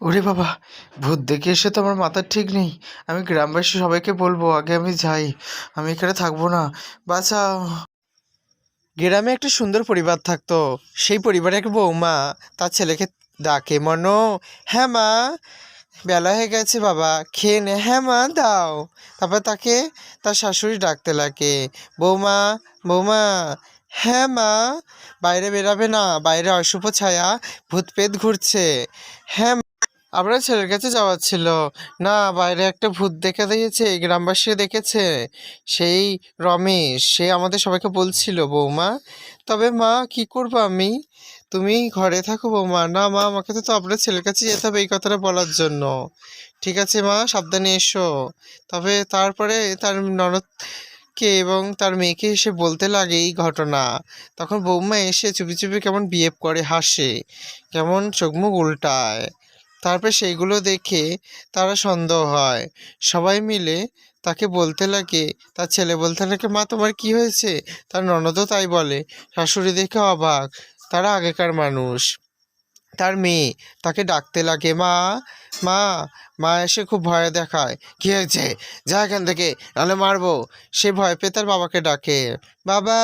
ওরে বাবা! ভূত দেখে এসে তো আমার মাথা ঠিক নেই। আমি গ্রামবাসী সবাইকে বলবো, আগে আমি যাই। আমি এখানে থাকবো না। বাঁচাও! গ্রামে একটা সুন্দর পরিবার থাকতো। সেই পরিবারে এক বৌমা তার ছেলেকে ডাকে, মনো। হ্যাঁ মা, বেলা হয়ে গেছে বাবা, খেয়ে নে। হ্যাঁ মা, দাও। তারপর তাকে তার শাশুড়ি ডাকতে লাগে, বৌমা, বৌমা। হ্যাঁ মা, বাইরে বেরাবে না, বাইরে অশুভ ছায়া, ভূত পেত ঘুরছে। হ্যাঁ, আপনার ছেলের কাছে যাওয়ার ছিল। না, বাইরে একটা ভূত দেখে দিয়েছে, গ্রামবাসী দেখেছে। সেই রমেশ, সে আমাদের সবাইকে বলছিল বৌমা। তবে মা, কি করবো আমি? তুমি ঘরে থাকো বৌমা। না মা, আমাকে তো আপনার ছেলের কাছে যেতে হবে এই কথাটা বলার জন্য। ঠিক আছে মা, সাবধানে এসো। তবে তারপরে তার ননদকে এবং তার মেয়েকে এসে বলতে লাগে এই ঘটনা। তখন বৌমা এসে চুপি চুপি কেমন বিহেভ করে, হাসে, কেমন চোখ মুখ উল্টায়। তারপর সেইগুলো দেখে তারা সন্দেহ হয়। সবাই মিলে তাকে বলতে লাগে, তার ছেলে বলতে লাগে, মা তোমার কি হয়েছে? তার ননদও তাই বলে। শাশুড়ি দেখে অবাক, তারা আগেকার মানুষ। তার মেয়ে তাকে ডাকতে লাগে, মা, মা। মা এসে খুব ভয় দেখায়। কি হয়েছে? যা এখান থেকে, নাহলে মারবো। সে ভয় পেয়ে তার বাবাকে ডাকে, বাবা,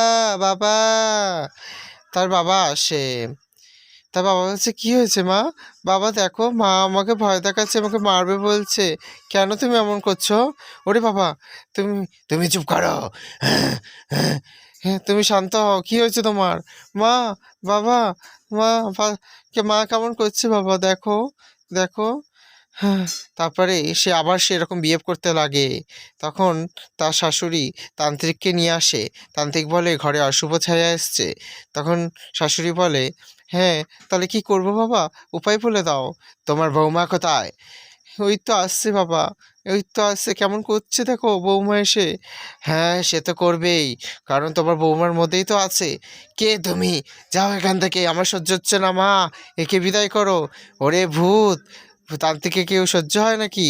বাবা। তার বাবা আসে। তার বাবা বলছে, কি হয়েছে মা? বাবা দেখো, মা আমাকে ভয় দেখাচ্ছে, আমাকে মারবে বলছে। কেন তুমি এমন করছো? ওরে বাবা, তুমি তুমি চুপ করো। হ্যাঁ, হ্যাঁ, হ্যাঁ, তুমি শান্ত হও। কি হয়েছে তোমার? মা, বাবা, মা, মা কেমন করছে বাবা, দেখো, দেখো। হ্যাঁ। তারপরে সে আবার সেরকম বিহেভ করতে লাগে। তখন তার শাশুড়ি তান্ত্রিককে নিয়ে আসে। তান্ত্রিক বলে, ঘরে অশুভ ছায়া এসছে। তখন শাশুড়ি বলে, হ্যাঁ, তাহলে কি করব বাবা? উপায় বলে দাও। তোমার বৌমা কোথায়? ওই তো আসছে বাবা, ওই তো আসছে। কেমন করছে দেখো বৌমা এসে। হ্যাঁ, সে তো করবেই, কারণ তোমার বৌমার মধ্যেই তো আছে। কে তুমি? যাও এখান থেকে, আমার সহ্য হচ্ছে না মা, একে বিদায় করো। ওরে ভূত, তান্ত্রিকে কেউ সহ্য হয় নাকি?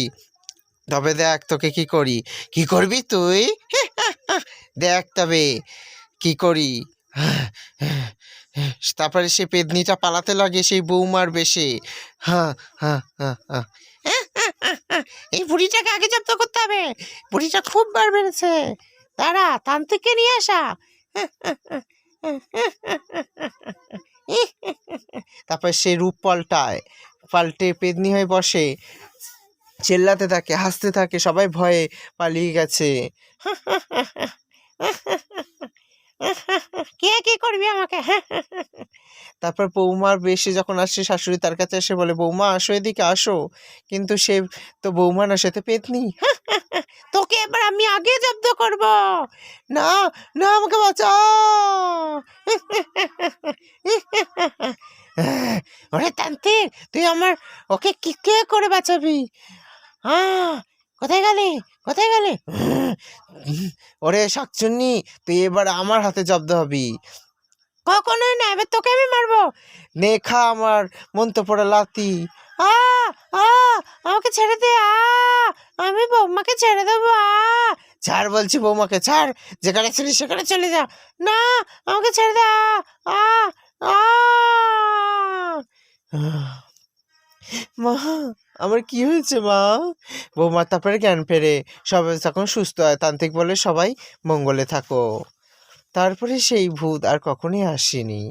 তবে দেখ তোকে কি করি। কি করবি তুই? দেখ তবে কি করি। তারপরে সে পেদনিটা পালাতে লাগে সেই বৌমার বেশে। হ্যাঁ, হ্যাঁ, হ্যাঁ, হ্যাঁ। এই বুড়িটাকে আগে জব্দ করতে হবে। বুড়িটা খুব বার বেড়েছে। দাঁড়া, তান্ত্রিককে নিয়ে আসা। তারপর সে রূপ পাল্টায়, পাল্টে পেদনি হয়ে বসে, চেল্লাতে থাকে, হাসতে থাকে, সবাই ভয়ে পালিয়ে গেছে। কে কি করবি আমাকে? তারপর বৌমার বেশে যখন আসে, শাশুড়ি তার কাছে এসে বলে, বৌমা আসো, এদিকে আসো। কিন্তু সে তো বৌমা না, সে তো পেতনি। তোকে এবার আমি আগে জব্দ করব। না, না, আমাকে বাঁচাও। ওরে তান্ত্রিক, তুই আমার ওকে কি কে করে বাঁচাবি? কোথায় গেলে, কোথায় গেলে? ওরে শাকচুন্নি, তুই এবার আমার হাতে জব্দ হবি। কখনোই না, এবার তোকে আমি মারবো। নে খা আমার মন্ত্র পড়া লাথি। আ আ আমাকে ছেড়ে দে। আমি বৌমাকে ছেড়ে দেবো। ছাড় বলছি, বৌমাকে ছাড়। যেখানে ছিলি সেখানে চলে যা। না, আমাকে ছেড়ে দে। আ আ মা, আমার কি হয়েছে মা? বৌমা তারপরে জ্ঞান ফেরে, সবাই তখন সুস্থ হয়। তান্ত্রিক বলে, সবাই মঙ্গলে থাকো। তারপরে সেই ভূত আর কখনোই আসেনি।